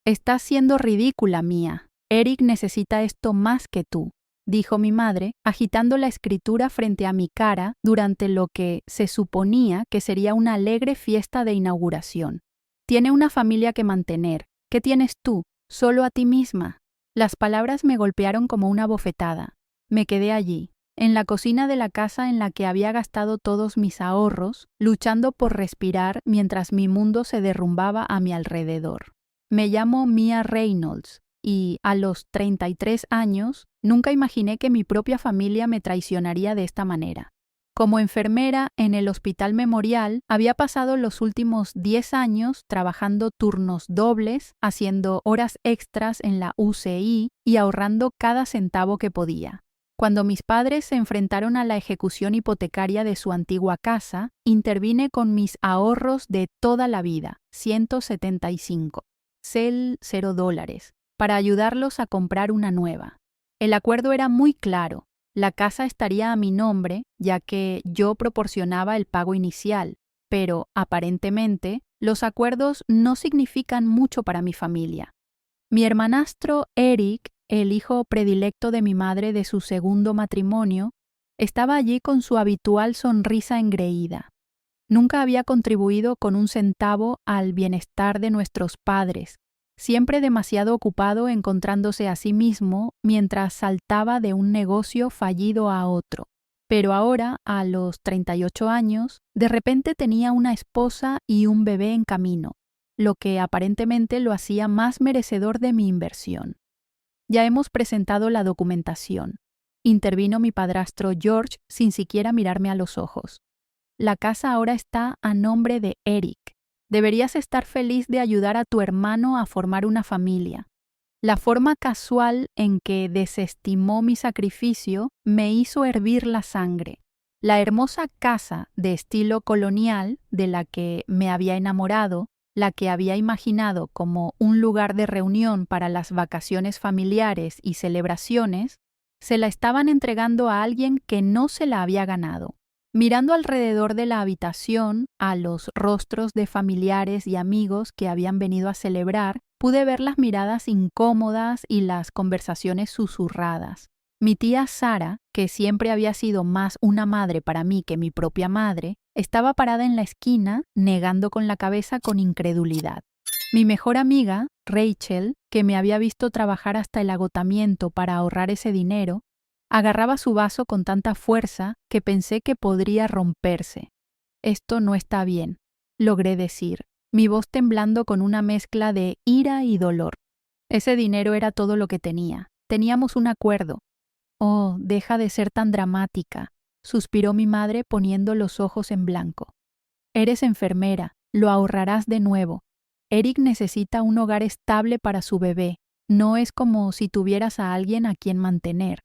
Estás siendo ridícula, Mía. Eric necesita esto más que tú, dijo mi madre, agitando la escritura frente a mi cara durante lo que se suponía que sería una alegre fiesta de inauguración. Tiene una familia que mantener. ¿Qué tienes tú? Solo a ti misma. Las palabras me golpearon como una bofetada. Me quedé allí, en la cocina de la casa en la que había gastado todos mis ahorros, luchando por respirar mientras mi mundo se derrumbaba a mi alrededor. Me llamo Mia Reynolds y, a los 33 años, nunca imaginé que mi propia familia me traicionaría de esta manera. Como enfermera en el Hospital Memorial, había pasado los últimos 10 años trabajando turnos dobles, haciendo horas extras en la UCI y ahorrando cada centavo que podía. Cuando mis padres se enfrentaron a la ejecución hipotecaria de su antigua casa, intervine con mis ahorros de toda la vida, 175, $0, para ayudarlos a comprar una nueva. El acuerdo era muy claro. La casa estaría a mi nombre, ya que yo proporcionaba el pago inicial, pero, aparentemente, los acuerdos no significan mucho para mi familia. Mi hermanastro Eric, el hijo predilecto de mi madre de su segundo matrimonio, estaba allí con su habitual sonrisa engreída. Nunca había contribuido con un centavo al bienestar de nuestros padres, siempre demasiado ocupado encontrándose a sí mismo mientras saltaba de un negocio fallido a otro. Pero ahora, a los 38 años, de repente tenía una esposa y un bebé en camino, lo que aparentemente lo hacía más merecedor de mi inversión. Ya hemos presentado la documentación. Intervino mi padrastro George sin siquiera mirarme a los ojos. La casa ahora está a nombre de Eric. Deberías estar feliz de ayudar a tu hermano a formar una familia. La forma casual en que desestimó mi sacrificio me hizo hervir la sangre. La hermosa casa de estilo colonial de la que me había enamorado, la que había imaginado como un lugar de reunión para las vacaciones familiares y celebraciones, se la estaban entregando a alguien que no se la había ganado. Mirando alrededor de la habitación a los rostros de familiares y amigos que habían venido a celebrar, pude ver las miradas incómodas y las conversaciones susurradas. Mi tía Sara, que siempre había sido más una madre para mí que mi propia madre, estaba parada en la esquina, negando con la cabeza con incredulidad. Mi mejor amiga, Rachel, que me había visto trabajar hasta el agotamiento para ahorrar ese dinero, agarraba su vaso con tanta fuerza que pensé que podría romperse. Esto no está bien, logré decir, mi voz temblando con una mezcla de ira y dolor. Ese dinero era todo lo que tenía. Teníamos un acuerdo. Oh, deja de ser tan dramática, suspiró mi madre poniendo los ojos en blanco. Eres enfermera, lo ahorrarás de nuevo. Eric necesita un hogar estable para su bebé. No es como si tuvieras a alguien a quien mantener.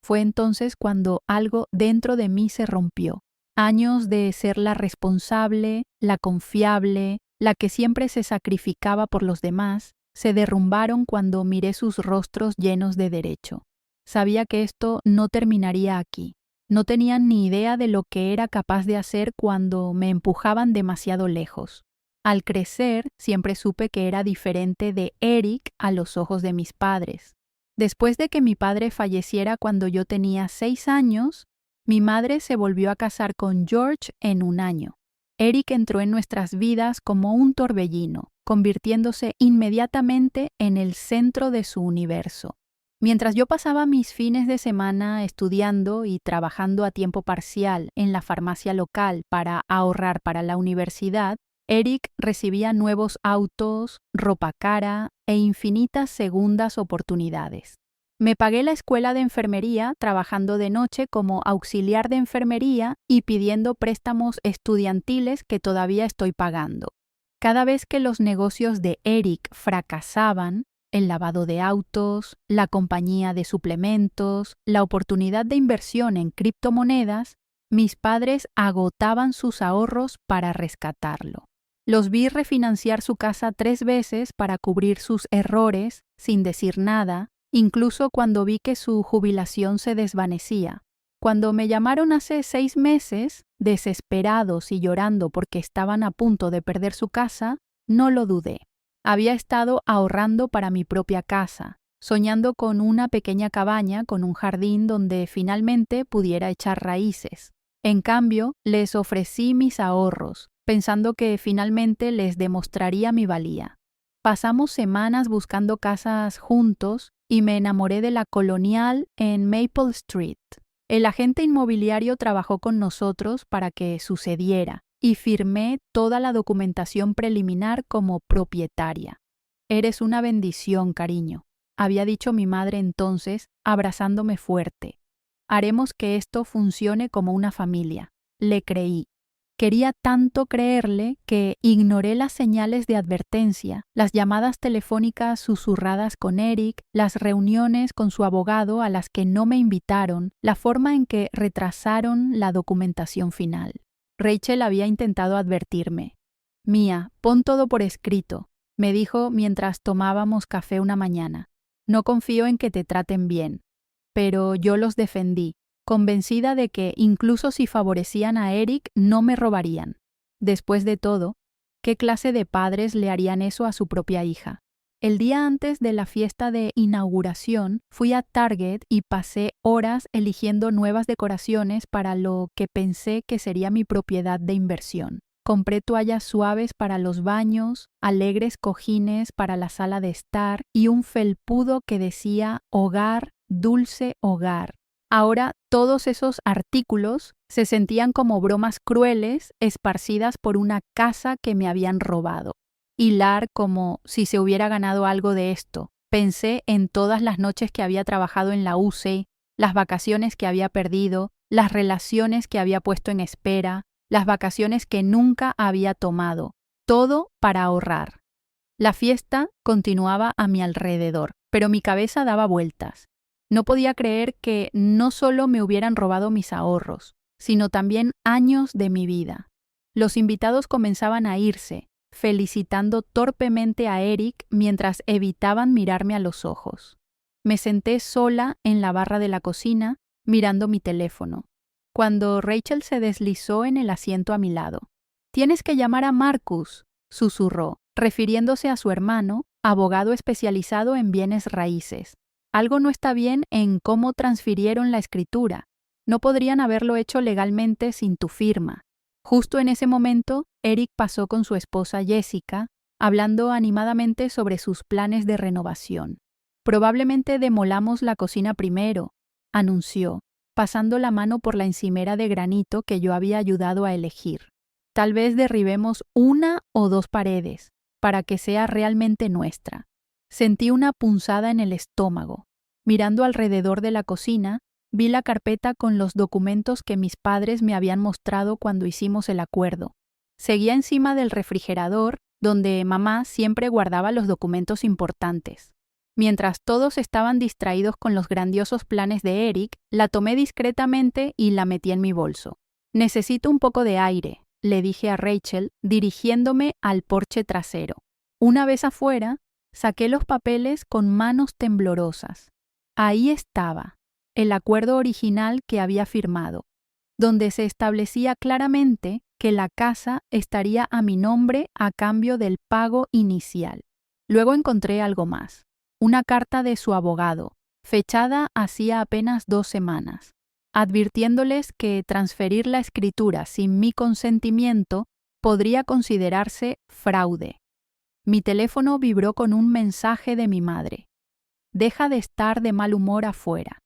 Fue entonces cuando algo dentro de mí se rompió. Años de ser la responsable, la confiable, la que siempre se sacrificaba por los demás, se derrumbaron cuando miré sus rostros llenos de derecho. Sabía que esto no terminaría aquí. No tenían ni idea de lo que era capaz de hacer cuando me empujaban demasiado lejos. Al crecer, siempre supe que era diferente de Eric a los ojos de mis padres. Después de que mi padre falleciera cuando yo tenía 6 años, mi madre se volvió a casar con George en un año. Eric entró en nuestras vidas como un torbellino, convirtiéndose inmediatamente en el centro de su universo. Mientras yo pasaba mis fines de semana estudiando y trabajando a tiempo parcial en la farmacia local para ahorrar para la universidad, Eric recibía nuevos autos, ropa cara e infinitas segundas oportunidades. Me pagué la escuela de enfermería trabajando de noche como auxiliar de enfermería y pidiendo préstamos estudiantiles que todavía estoy pagando. Cada vez que los negocios de Eric fracasaban, el lavado de autos, la compañía de suplementos, la oportunidad de inversión en criptomonedas, mis padres agotaban sus ahorros para rescatarlo. Los vi refinanciar su casa 3 veces para cubrir sus errores, sin decir nada, incluso cuando vi que su jubilación se desvanecía. Cuando me llamaron hace 6 meses, desesperados y llorando porque estaban a punto de perder su casa, no lo dudé. Había estado ahorrando para mi propia casa, soñando con una pequeña cabaña con un jardín donde finalmente pudiera echar raíces. En cambio, les ofrecí mis ahorros, pensando que finalmente les demostraría mi valía. Pasamos semanas buscando casas juntos y me enamoré de la Colonial en Maple Street. El agente inmobiliario trabajó con nosotros para que sucediera y firmé toda la documentación preliminar como propietaria. Eres una bendición, cariño, había dicho mi madre entonces, abrazándome fuerte. Haremos que esto funcione como una familia. Le creí. Quería tanto creerle que ignoré las señales de advertencia, las llamadas telefónicas susurradas con Eric, las reuniones con su abogado a las que no me invitaron, la forma en que retrasaron la documentación final. Rachel había intentado advertirme. Mía, pon todo por escrito, me dijo mientras tomábamos café una mañana. No confío en que te traten bien. Pero yo los defendí, convencida de que incluso si favorecían a Eric, no me robarían. Después de todo, ¿qué clase de padres le harían eso a su propia hija? El día antes de la fiesta de inauguración, fui a Target y pasé horas eligiendo nuevas decoraciones para lo que pensé que sería mi propiedad de inversión. Compré toallas suaves para los baños, alegres cojines para la sala de estar y un felpudo que decía hogar, dulce hogar. Ahora todos esos artículos se sentían como bromas crueles esparcidas por una casa que me habían robado. Hilar como si se hubiera ganado algo de esto. Pensé en todas las noches que había trabajado en la UCI, las vacaciones que había perdido, las relaciones que había puesto en espera, las vacaciones que nunca había tomado, todo para ahorrar. La fiesta continuaba a mi alrededor, pero mi cabeza daba vueltas. No podía creer que no solo me hubieran robado mis ahorros, sino también años de mi vida. Los invitados comenzaban a irse, felicitando torpemente a Eric mientras evitaban mirarme a los ojos. Me senté sola en la barra de la cocina, mirando mi teléfono, cuando Rachel se deslizó en el asiento a mi lado. «Tienes que llamar a Marcus», susurró, refiriéndose a su hermano, abogado especializado en bienes raíces. Algo no está bien en cómo transfirieron la escritura. No podrían haberlo hecho legalmente sin tu firma. Justo en ese momento, Eric pasó con su esposa Jessica, hablando animadamente sobre sus planes de renovación. «Probablemente demolamos la cocina primero», anunció, pasando la mano por la encimera de granito que yo había ayudado a elegir. «Tal vez derribemos 1 o 2 paredes, para que sea realmente nuestra». Sentí una punzada en el estómago. Mirando alrededor de la cocina, vi la carpeta con los documentos que mis padres me habían mostrado cuando hicimos el acuerdo. Seguía encima del refrigerador, donde mamá siempre guardaba los documentos importantes. Mientras todos estaban distraídos con los grandiosos planes de Eric, la tomé discretamente y la metí en mi bolso. «Necesito un poco de aire», le dije a Rachel, dirigiéndome al porche trasero. Una vez afuera, saqué los papeles con manos temblorosas. Ahí estaba, el acuerdo original que había firmado, donde se establecía claramente que la casa estaría a mi nombre a cambio del pago inicial. Luego encontré algo más, una carta de su abogado, fechada hacía apenas 2 semanas, advirtiéndoles que transferir la escritura sin mi consentimiento podría considerarse fraude. Mi teléfono vibró con un mensaje de mi madre. «Deja de estar de mal humor afuera.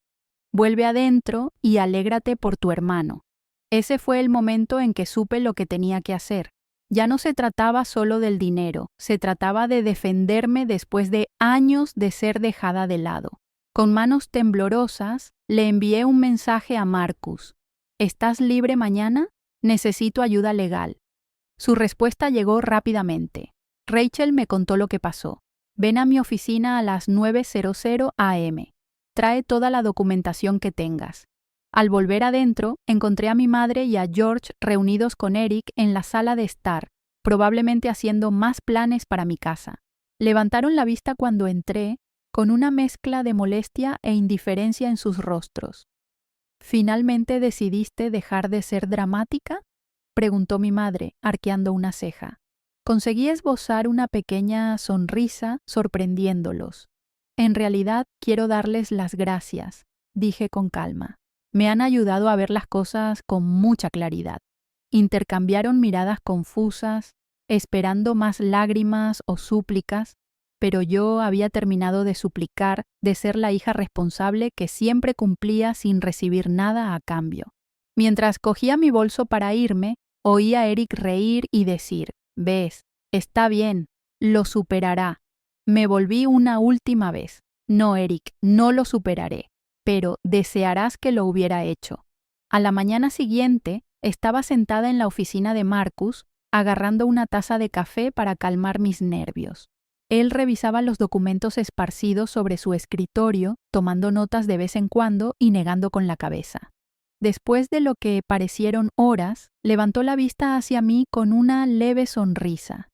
Vuelve adentro y alégrate por tu hermano». Ese fue el momento en que supe lo que tenía que hacer. Ya no se trataba solo del dinero, se trataba de defenderme después de años de ser dejada de lado. Con manos temblorosas, le envié un mensaje a Marcus. «¿Estás libre mañana? Necesito ayuda legal». Su respuesta llegó rápidamente. Rachel me contó lo que pasó. «Ven a mi oficina a las 9:00 a.m. Trae toda la documentación que tengas». Al volver adentro, encontré a mi madre y a George reunidos con Eric en la sala de estar, probablemente haciendo más planes para mi casa. Levantaron la vista cuando entré, con una mezcla de molestia e indiferencia en sus rostros. «¿Finalmente decidiste dejar de ser dramática?», preguntó mi madre, arqueando una ceja. Conseguí esbozar una pequeña sonrisa sorprendiéndolos. En realidad quiero darles las gracias, dije con calma. Me han ayudado a ver las cosas con mucha claridad. Intercambiaron miradas confusas, esperando más lágrimas o súplicas, pero yo había terminado de suplicar, de ser la hija responsable que siempre cumplía sin recibir nada a cambio. Mientras cogía mi bolso para irme, oí a Eric reír y decir: «Ves, está bien, lo superará». Me volví una última vez. «No, Eric, no lo superaré, pero desearás que lo hubiera hecho». A la mañana siguiente, estaba sentada en la oficina de Marcus, agarrando una taza de café para calmar mis nervios. Él revisaba los documentos esparcidos sobre su escritorio, tomando notas de vez en cuando y negando con la cabeza. Después de lo que parecieron horas, levantó la vista hacia mí con una leve sonrisa.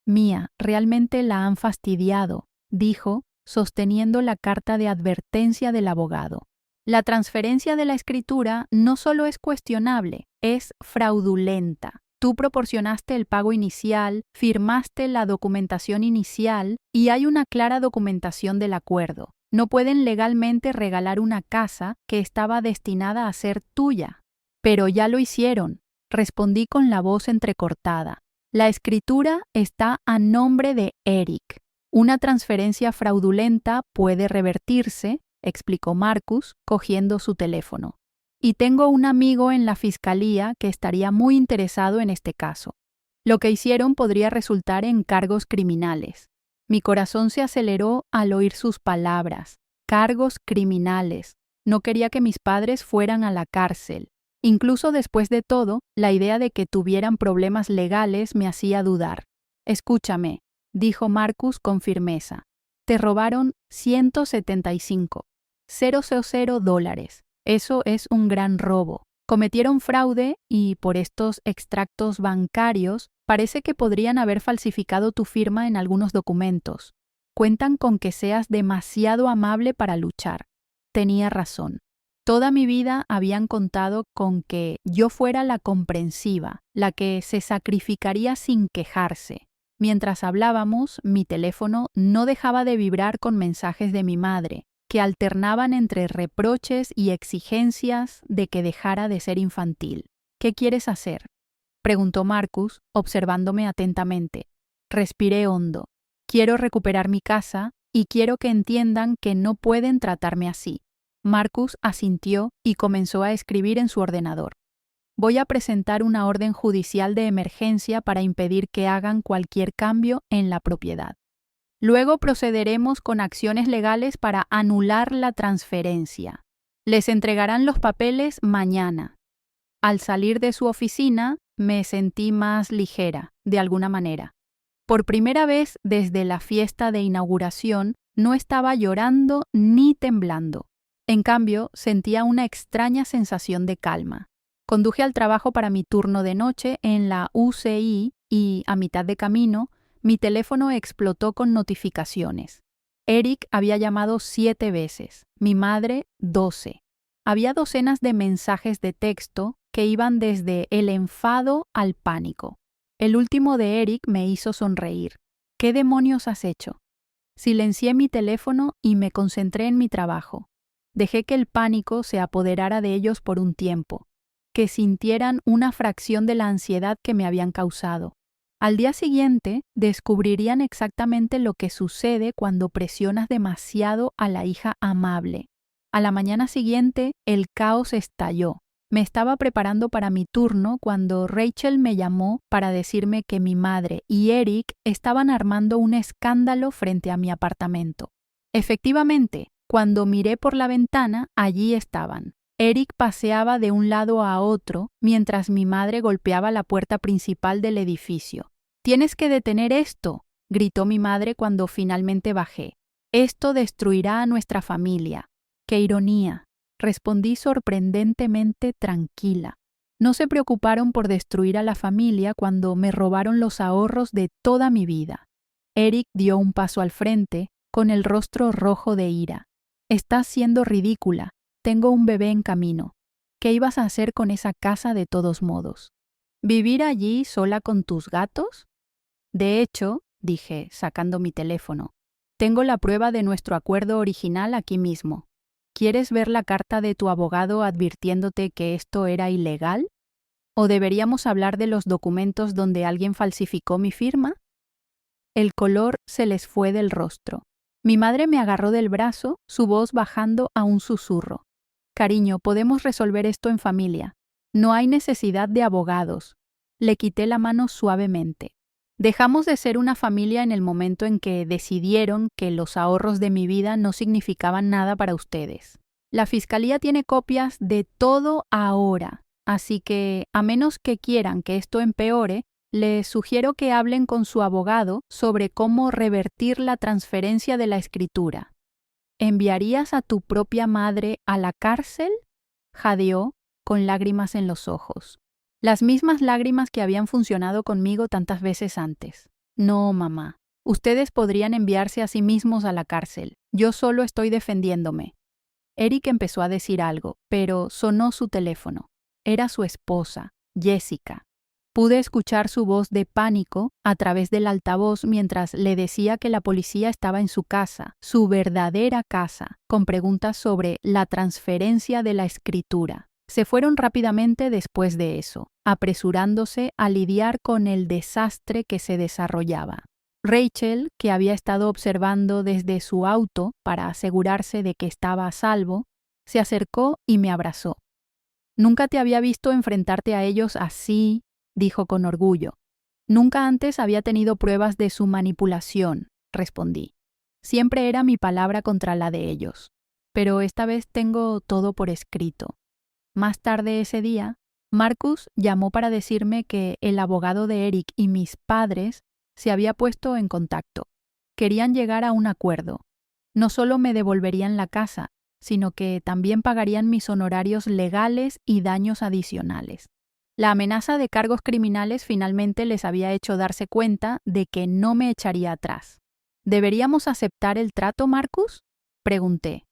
«Mía, realmente la han fastidiado», dijo, sosteniendo la carta de advertencia del abogado. «La transferencia de la escritura no solo es cuestionable, es fraudulenta. Tú proporcionaste el pago inicial, firmaste la documentación inicial y hay una clara documentación del acuerdo. No pueden legalmente regalar una casa que estaba destinada a ser tuya». «Pero ya lo hicieron», respondí con la voz entrecortada. «La escritura está a nombre de Eric. Una transferencia fraudulenta puede revertirse», explicó Marcus, cogiendo su teléfono. «Y tengo un amigo en la fiscalía que estaría muy interesado en este caso. Lo que hicieron podría resultar en cargos criminales». Mi corazón se aceleró al oír sus palabras. Cargos criminales. No quería que mis padres fueran a la cárcel. Incluso después de todo, la idea de que tuvieran problemas legales me hacía dudar. «Escúchame», dijo Marcus con firmeza. «Te robaron $175,000. Eso es un gran robo. Cometieron fraude y, por estos extractos bancarios, parece que podrían haber falsificado tu firma en algunos documentos. Cuentan con que seas demasiado amable para luchar». Tenía razón. Toda mi vida habían contado con que yo fuera la comprensiva, la que se sacrificaría sin quejarse. Mientras hablábamos, mi teléfono no dejaba de vibrar con mensajes de mi madre, que alternaban entre reproches y exigencias de que dejara de ser infantil. «¿Qué quieres hacer?», preguntó Marcus, observándome atentamente. Respiré hondo. «Quiero recuperar mi casa y quiero que entiendan que no pueden tratarme así». Marcus asintió y comenzó a escribir en su ordenador. «Voy a presentar una orden judicial de emergencia para impedir que hagan cualquier cambio en la propiedad. Luego procederemos con acciones legales para anular la transferencia. Les entregarán los papeles mañana». Al salir de su oficina, me sentí más ligera, de alguna manera. Por primera vez desde la fiesta de inauguración, no estaba llorando ni temblando. En cambio, sentía una extraña sensación de calma. Conduje al trabajo para mi turno de noche en la UCI y, a mitad de camino, mi teléfono explotó con notificaciones. Eric había llamado 7 veces, mi madre 12. Había docenas de mensajes de texto que iban desde el enfado al pánico. El último de Eric me hizo sonreír. «¿Qué demonios has hecho?». Silencié mi teléfono y me concentré en mi trabajo. Dejé que el pánico se apoderara de ellos por un tiempo, que sintieran una fracción de la ansiedad que me habían causado. Al día siguiente, descubrirían exactamente lo que sucede cuando presionas demasiado a la hija amable. A la mañana siguiente, el caos estalló. Me estaba preparando para mi turno cuando Rachel me llamó para decirme que mi madre y Eric estaban armando un escándalo frente a mi apartamento. Efectivamente, cuando miré por la ventana, allí estaban. Eric paseaba de un lado a otro mientras mi madre golpeaba la puerta principal del edificio. «Tienes que detener esto», gritó mi madre cuando finalmente bajé. «Esto destruirá a nuestra familia». «Qué ironía», respondí sorprendentemente tranquila. No se preocuparon por destruir a la familia cuando me robaron los ahorros de toda mi vida. Eric dio un paso al frente, con el rostro rojo de ira. «Estás siendo ridícula. Tengo un bebé en camino. ¿Qué ibas a hacer con esa casa de todos modos? ¿Vivir allí sola con tus gatos?». De hecho, dije, sacando mi teléfono, tengo la prueba de nuestro acuerdo original aquí mismo. ¿Quieres ver la carta de tu abogado advirtiéndote que esto era ilegal? ¿O deberíamos hablar de los documentos donde alguien falsificó mi firma? El color se les fue del rostro. Mi madre me agarró del brazo, su voz bajando a un susurro. Cariño, podemos resolver esto en familia. No hay necesidad de abogados. Le quité la mano suavemente. Dejamos de ser una familia en el momento en que decidieron que los ahorros de mi vida no significaban nada para ustedes. La fiscalía tiene copias de todo ahora, así que, a menos que quieran que esto empeore, les sugiero que hablen con su abogado sobre cómo revertir la transferencia de la escritura. ¿Enviarías a tu propia madre a la cárcel?, jadeó, con lágrimas en los ojos. Las mismas lágrimas que habían funcionado conmigo tantas veces antes. No, mamá. Ustedes podrían enviarse a sí mismos a la cárcel. Yo solo estoy defendiéndome. Eric empezó a decir algo, pero sonó su teléfono. Era su esposa, Jessica. Pude escuchar su voz de pánico a través del altavoz mientras le decía que la policía estaba en su casa, su verdadera casa, con preguntas sobre la transferencia de la escritura. Se fueron rápidamente después de eso, apresurándose a lidiar con el desastre que se desarrollaba. Rachel, que había estado observando desde su auto para asegurarse de que estaba a salvo, se acercó y me abrazó. Nunca te había visto enfrentarte a ellos así, dijo con orgullo. Nunca antes había tenido pruebas de su manipulación, respondí. Siempre era mi palabra contra la de ellos. Pero esta vez tengo todo por escrito. Más tarde ese día, Marcus llamó para decirme que el abogado de Eric y mis padres se había puesto en contacto. Querían llegar a un acuerdo. No solo me devolverían la casa, sino que también pagarían mis honorarios legales y daños adicionales. La amenaza de cargos criminales finalmente les había hecho darse cuenta de que no me echaría atrás. ¿Deberíamos aceptar el trato, Marcus?, pregunté.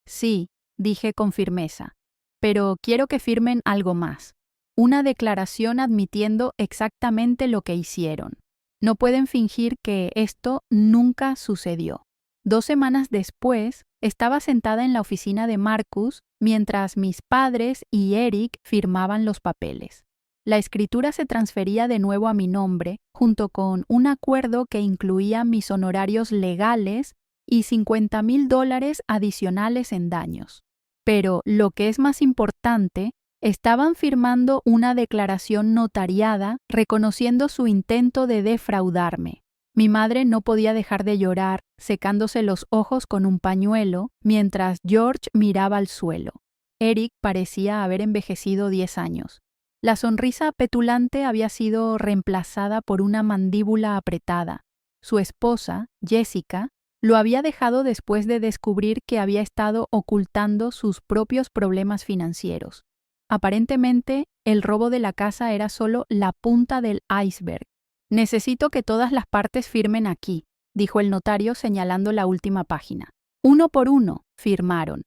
Sí, dije con firmeza. Pero quiero que firmen algo más. Una declaración admitiendo exactamente lo que hicieron. No pueden fingir que esto nunca sucedió. 2 semanas después, estaba sentada en la oficina de Marcus mientras mis padres y Eric firmaban los papeles. La escritura se transfería de nuevo a mi nombre, junto con un acuerdo que incluía mis honorarios legales y $50,000 adicionales en daños. Pero, lo que es más importante, estaban firmando una declaración notariada reconociendo su intento de defraudarme. Mi madre no podía dejar de llorar, secándose los ojos con un pañuelo, mientras George miraba al suelo. Eric parecía haber envejecido 10 años. La sonrisa petulante había sido reemplazada por una mandíbula apretada. Su esposa, Jessica, lo había dejado después de descubrir que había estado ocultando sus propios problemas financieros. Aparentemente, el robo de la casa era solo la punta del iceberg. Necesito que todas las partes firmen aquí, dijo el notario señalando la última página. Uno por uno, firmaron.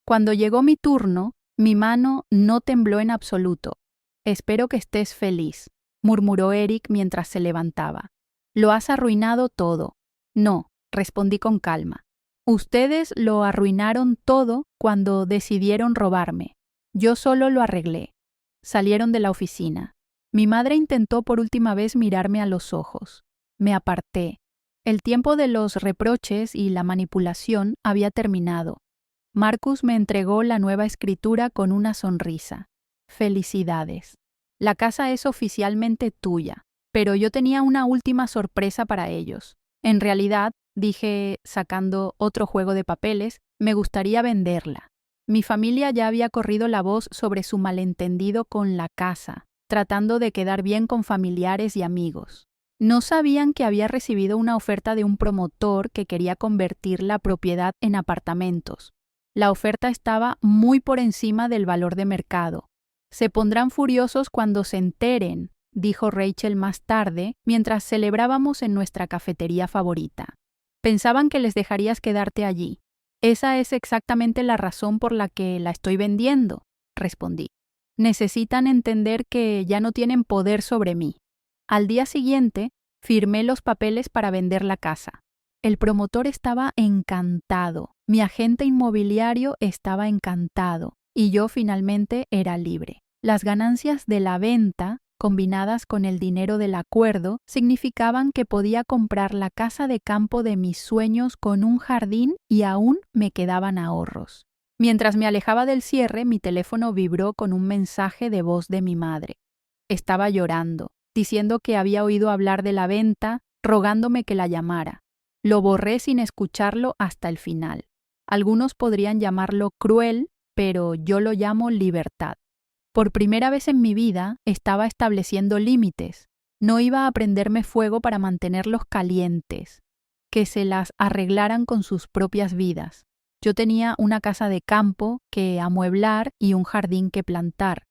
Cuando llegó mi turno, mi mano no tembló en absoluto. Espero que estés feliz, murmuró Eric mientras se levantaba. Lo has arruinado todo. No, respondí con calma. Ustedes lo arruinaron todo cuando decidieron robarme. Yo solo lo arreglé. Salieron de la oficina. Mi madre intentó por última vez mirarme a los ojos. Me aparté. El tiempo de los reproches y la manipulación había terminado. Marcus me entregó la nueva escritura con una sonrisa. Felicidades. La casa es oficialmente tuya, pero yo tenía una última sorpresa para ellos. En realidad, dije, sacando otro juego de papeles, me gustaría venderla. Mi familia ya había corrido la voz sobre su malentendido con la casa, tratando de quedar bien con familiares y amigos. No sabían que había recibido una oferta de un promotor que quería convertir la propiedad en apartamentos. La oferta estaba muy por encima del valor de mercado. Se pondrán furiosos cuando se enteren, dijo Rachel más tarde, mientras celebrábamos en nuestra cafetería favorita. Pensaban que les dejarías quedarte allí. Esa es exactamente la razón por la que la estoy vendiendo, respondí. Necesitan entender que ya no tienen poder sobre mí. Al día siguiente, Firmé los papeles para vender la casa. El promotor estaba encantado, mi agente inmobiliario estaba encantado y yo finalmente era libre. Las ganancias de la venta, combinadas con el dinero del acuerdo, significaban que podía comprar la casa de campo de mis sueños con un jardín y aún me quedaban ahorros. Mientras me alejaba del cierre, mi teléfono vibró con un mensaje de voz de mi madre. Estaba llorando, diciendo que había oído hablar de la venta, rogándome que la llamara. Lo borré sin escucharlo hasta el final. Algunos podrían llamarlo cruel, pero yo lo llamo libertad. Por primera vez en mi vida estaba estableciendo límites. No iba a prenderme fuego para mantenerlos calientes, que se las arreglaran con sus propias vidas. Yo tenía una casa de campo que amueblar y un jardín que plantar.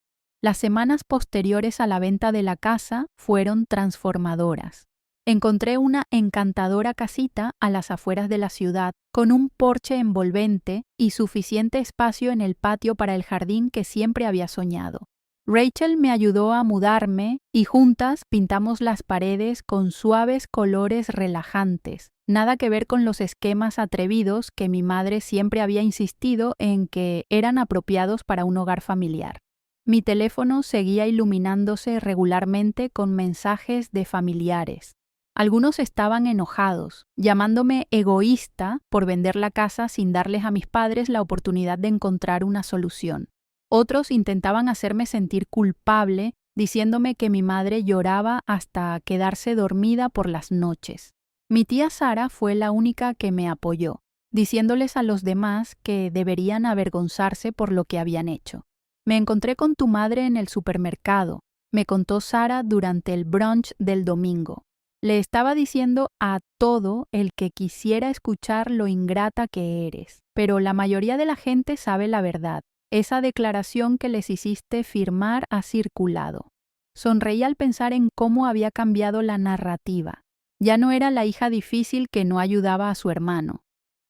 Las semanas posteriores a la venta de la casa fueron transformadoras. Encontré una encantadora casita a las afueras de la ciudad, con un porche envolvente y suficiente espacio en el patio para el jardín que siempre había soñado. Rachel me ayudó a mudarme y juntas pintamos las paredes con suaves colores relajantes, nada que ver con los esquemas atrevidos que mi madre siempre había insistido en que eran apropiados para un hogar familiar. Mi teléfono seguía iluminándose regularmente con mensajes de familiares. Algunos estaban enojados, llamándome egoísta por vender la casa sin darles a mis padres la oportunidad de encontrar una solución. Otros intentaban hacerme sentir culpable, diciéndome que mi madre lloraba hasta quedarse dormida por las noches. Mi tía Sara fue la única que me apoyó, diciéndoles a los demás que deberían avergonzarse por lo que habían hecho. Me encontré con tu madre en el supermercado, me contó Sara durante el brunch del domingo. Le estaba diciendo a todo el que quisiera escuchar lo ingrata que eres, pero la mayoría de la gente sabe la verdad. Esa declaración que les hiciste firmar ha circulado. Sonreí al pensar en cómo había cambiado la narrativa. Ya no era la hija difícil que no ayudaba a su hermano.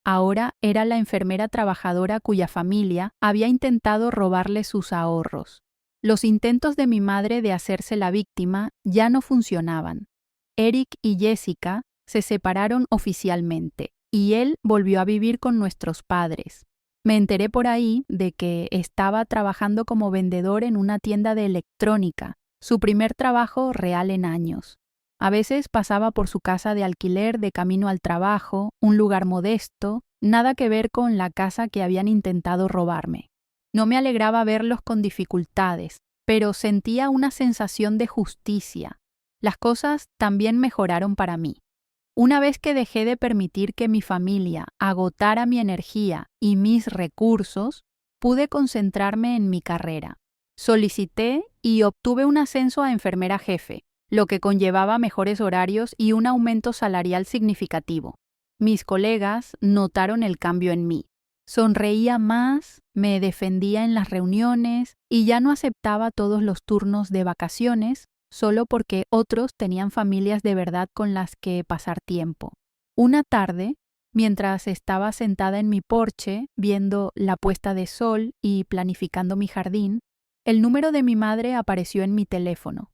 Ahora era la enfermera trabajadora cuya familia había intentado robarle sus ahorros. Los intentos de mi madre de hacerse la víctima ya no funcionaban. Eric y Jessica se separaron oficialmente y él volvió a vivir con nuestros padres. Me enteré por ahí de que estaba trabajando como vendedor en una tienda de electrónica, su primer trabajo real en años. A veces pasaba por su casa de alquiler de camino al trabajo, un lugar modesto, nada que ver con la casa que habían intentado robarme. No me alegraba verlos con dificultades, pero sentía una sensación de justicia. Las cosas también mejoraron para mí. Una vez que dejé de permitir que mi familia agotara mi energía y mis recursos, pude concentrarme en mi carrera. Solicité y obtuve un ascenso a enfermera jefe, lo que conllevaba mejores horarios y un aumento salarial significativo. Mis colegas notaron el cambio en mí. Sonreía más, me defendía en las reuniones y ya no aceptaba todos los turnos de vacaciones solo porque otros tenían familias de verdad con las que pasar tiempo. Una tarde, mientras estaba sentada en mi porche viendo la puesta de sol y planificando mi jardín, el número de mi madre apareció en mi teléfono.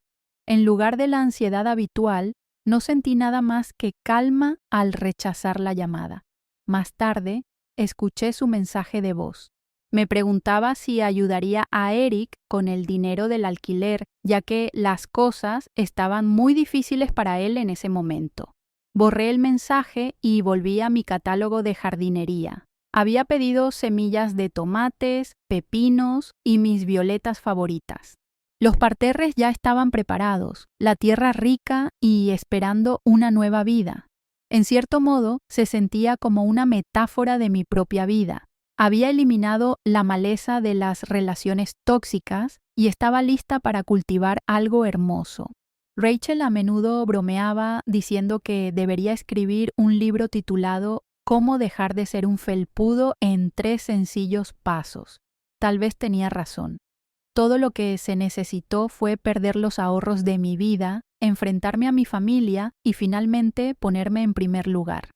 En lugar de la ansiedad habitual, no sentí nada más que calma al rechazar la llamada. Más tarde, escuché su mensaje de voz. Me preguntaba si ayudaría a Eric con el dinero del alquiler, ya que las cosas estaban muy difíciles para él en ese momento. Borré el mensaje y volví a mi catálogo de jardinería. Había pedido semillas de tomates, pepinos y mis violetas favoritas. Los parterres ya estaban preparados, la tierra rica y esperando una nueva vida. En cierto modo, se sentía como una metáfora de mi propia vida. Había eliminado la maleza de las relaciones tóxicas y estaba lista para cultivar algo hermoso. Rachel a menudo bromeaba diciendo que debería escribir un libro titulado «Cómo dejar de ser un felpudo en 3 sencillos pasos». Tal vez tenía razón. Todo lo que se necesitó fue perder los ahorros de mi vida, enfrentarme a mi familia y finalmente ponerme en primer lugar.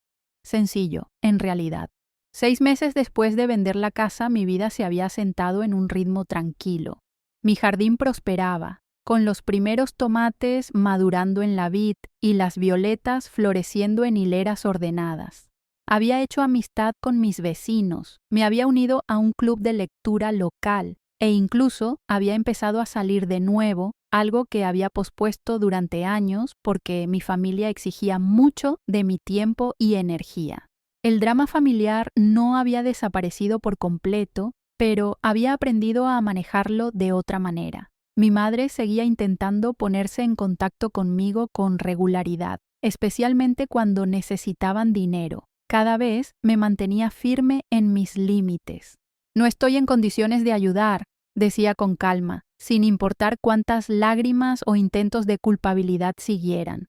Sencillo, en realidad. 6 meses después de vender la casa, mi vida se había asentado en un ritmo tranquilo. Mi jardín prosperaba, con los primeros tomates madurando en la vid y las violetas floreciendo en hileras ordenadas. Había hecho amistad con mis vecinos, me había unido a un club de lectura local e incluso había empezado a salir de nuevo, algo que había pospuesto durante años porque mi familia exigía mucho de mi tiempo y energía. El drama familiar no había desaparecido por completo, pero había aprendido a manejarlo de otra manera. Mi madre seguía intentando ponerse en contacto conmigo con regularidad, especialmente cuando necesitaban dinero. Cada vez me mantenía firme en mis límites. No estoy en condiciones de ayudar, decía con calma, sin importar cuántas lágrimas o intentos de culpabilidad siguieran.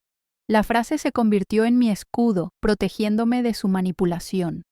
La frase se convirtió en mi escudo, protegiéndome de su manipulación.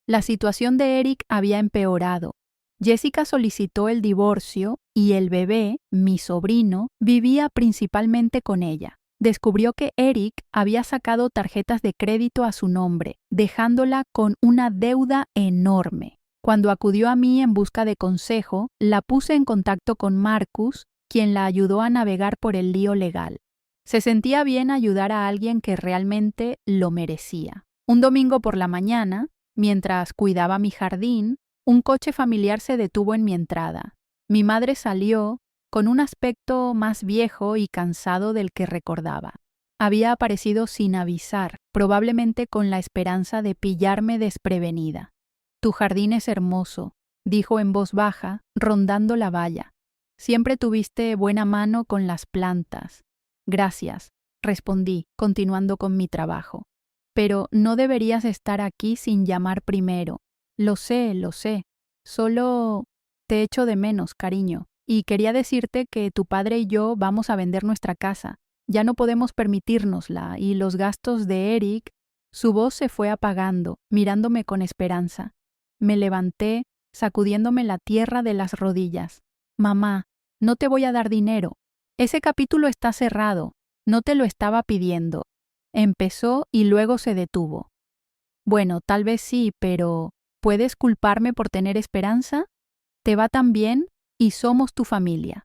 La situación de Eric había empeorado. Jessica solicitó el divorcio y el bebé, mi sobrino, vivía principalmente con ella. Descubrió que Eric había sacado tarjetas de crédito a su nombre, dejándola con una deuda enorme. Cuando acudió a mí en busca de consejo, la puse en contacto con Marcus, quien la ayudó a navegar por el lío legal. Se sentía bien ayudar a alguien que realmente lo merecía. Un domingo por la mañana, mientras cuidaba mi jardín, un coche familiar se detuvo en mi entrada. Mi madre salió con un aspecto más viejo y cansado del que recordaba. Había aparecido sin avisar, probablemente con la esperanza de pillarme desprevenida. «Tu jardín es hermoso», dijo en voz baja, rondando la valla. «Siempre tuviste buena mano con las plantas». «Gracias», respondí, continuando con mi trabajo. «Pero no deberías estar aquí sin llamar primero. Lo sé. Solo te echo de menos, cariño. Y quería decirte que tu padre y yo vamos a vender nuestra casa. Ya no podemos permitírnosla y los gastos de Eric». Su voz se fue apagando, mirándome con esperanza. Me levanté, sacudiéndome la tierra de las rodillas. «Mamá, no te voy a dar dinero. Ese capítulo está cerrado. No te lo estaba pidiendo». Empezó y luego se detuvo. «Bueno, tal vez sí, pero ¿puedes culparme por tener esperanza? Te va tan bien y somos tu familia».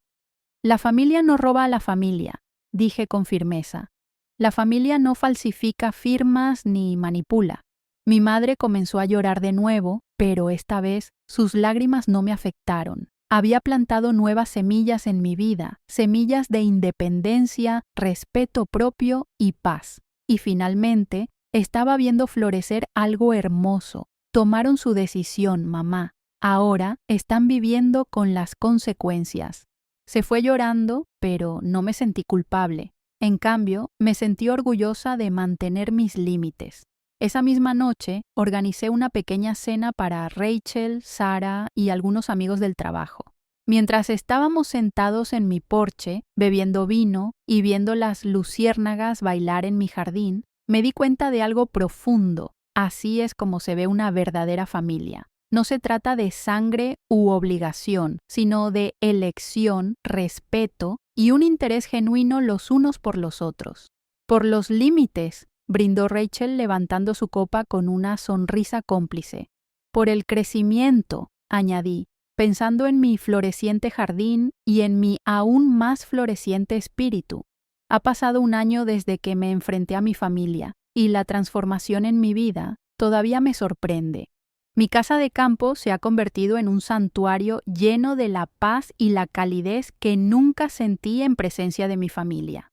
«La familia no roba a la familia», dije con firmeza. «La familia no falsifica firmas ni manipula». Mi madre comenzó a llorar de nuevo, pero esta vez sus lágrimas no me afectaron. Había plantado nuevas semillas en mi vida, semillas de independencia, respeto propio y paz. Y finalmente, estaba viendo florecer algo hermoso. Tomaron su decisión, mamá. Ahora están viviendo con las consecuencias. Se fue llorando, pero no me sentí culpable. En cambio, me sentí orgullosa de mantener mis límites. Esa misma noche, organicé una pequeña cena para Rachel, Sarah y algunos amigos del trabajo. Mientras estábamos sentados en mi porche, bebiendo vino y viendo las luciérnagas bailar en mi jardín, me di cuenta de algo profundo. Así es como se ve una verdadera familia. No se trata de sangre u obligación, sino de elección, respeto y un interés genuino los unos por los otros. «Por los límites», brindó Rachel levantando su copa con una sonrisa cómplice. «Por el crecimiento», añadí, pensando en mi floreciente jardín y en mi aún más floreciente espíritu. Ha pasado un año desde que me enfrenté a mi familia, y la transformación en mi vida todavía me sorprende. Mi casa de campo se ha convertido en un santuario lleno de la paz y la calidez que nunca sentí en presencia de mi familia.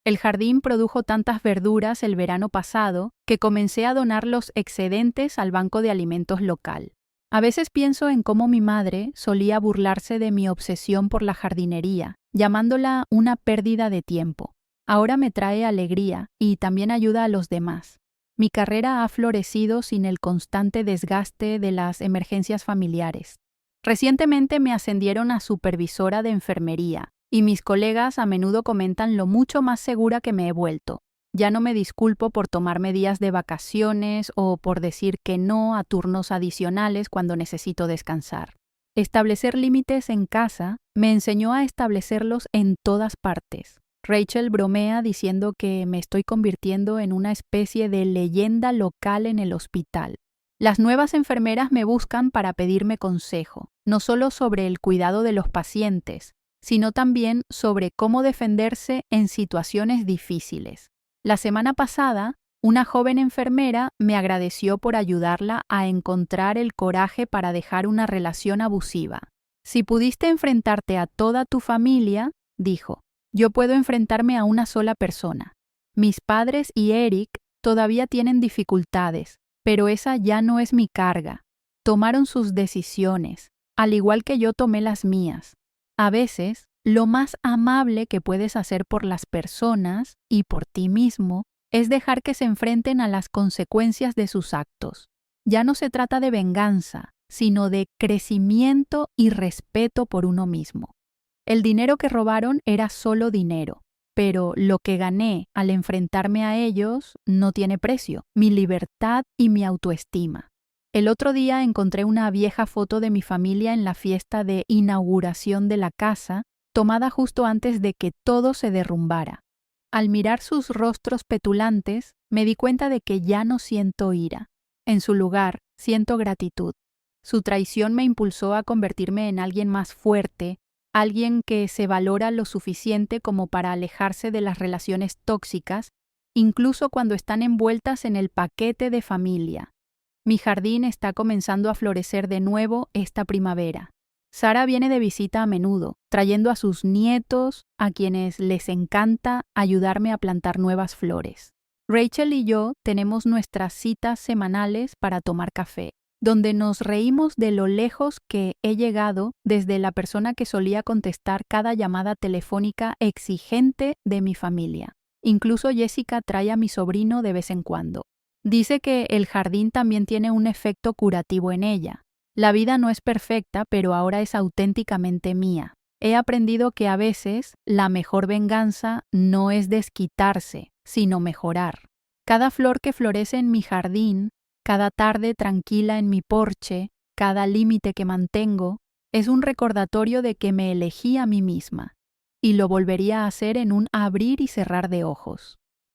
El jardín produjo tantas verduras el verano pasado que comencé a donar los excedentes al banco de alimentos local. A veces pienso en cómo mi madre solía burlarse de mi obsesión por la jardinería, llamándola una pérdida de tiempo. Ahora me trae alegría y también ayuda a los demás. Mi carrera ha florecido sin el constante desgaste de las emergencias familiares. Recientemente me ascendieron a supervisora de enfermería y mis colegas a menudo comentan lo mucho más segura que me he vuelto. Ya no me disculpo por tomarme días de vacaciones o por decir que no a turnos adicionales cuando necesito descansar. Establecer límites en casa me enseñó a establecerlos en todas partes. Rachel bromea diciendo que me estoy convirtiendo en una especie de leyenda local en el hospital. Las nuevas enfermeras me buscan para pedirme consejo, no solo sobre el cuidado de los pacientes, sino también sobre cómo defenderse en situaciones difíciles. La semana pasada, una joven enfermera me agradeció por ayudarla a encontrar el coraje para dejar una relación abusiva. Si pudiste enfrentarte a toda tu familia, dijo, yo puedo enfrentarme a una sola persona. Mis padres y Eric todavía tienen dificultades, pero esa ya no es mi carga. Tomaron sus decisiones, al igual que yo tomé las mías. A veces, lo más amable que puedes hacer por las personas y por ti mismo es dejar que se enfrenten a las consecuencias de sus actos. Ya no se trata de venganza, sino de crecimiento y respeto por uno mismo. El dinero que robaron era solo dinero, pero lo que gané al enfrentarme a ellos no tiene precio, mi libertad y mi autoestima. El otro día encontré una vieja foto de mi familia en la fiesta de inauguración de la casa, tomada justo antes de que todo se derrumbara. Al mirar sus rostros petulantes, me di cuenta de que ya no siento ira. En su lugar, siento gratitud. Su traición me impulsó a convertirme en alguien más fuerte, alguien que se valora lo suficiente como para alejarse de las relaciones tóxicas, incluso cuando están envueltas en el paquete de familia. Mi jardín está comenzando a florecer de nuevo esta primavera. Sara viene de visita a menudo, trayendo a sus nietos, a quienes les encanta ayudarme a plantar nuevas flores. Rachel y yo tenemos nuestras citas semanales para tomar café, donde nos reímos de lo lejos que he llegado desde la persona que solía contestar cada llamada telefónica exigente de mi familia. Incluso Jessica trae a mi sobrino de vez en cuando. Dice que el jardín también tiene un efecto curativo en ella. La vida no es perfecta, pero ahora es auténticamente mía. He aprendido que a veces la mejor venganza no es desquitarse, sino mejorar. Cada flor que florece en mi jardín, cada tarde tranquila en mi porche, cada límite que mantengo, es un recordatorio de que me elegí a mí misma, y lo volvería a hacer en un abrir y cerrar de ojos.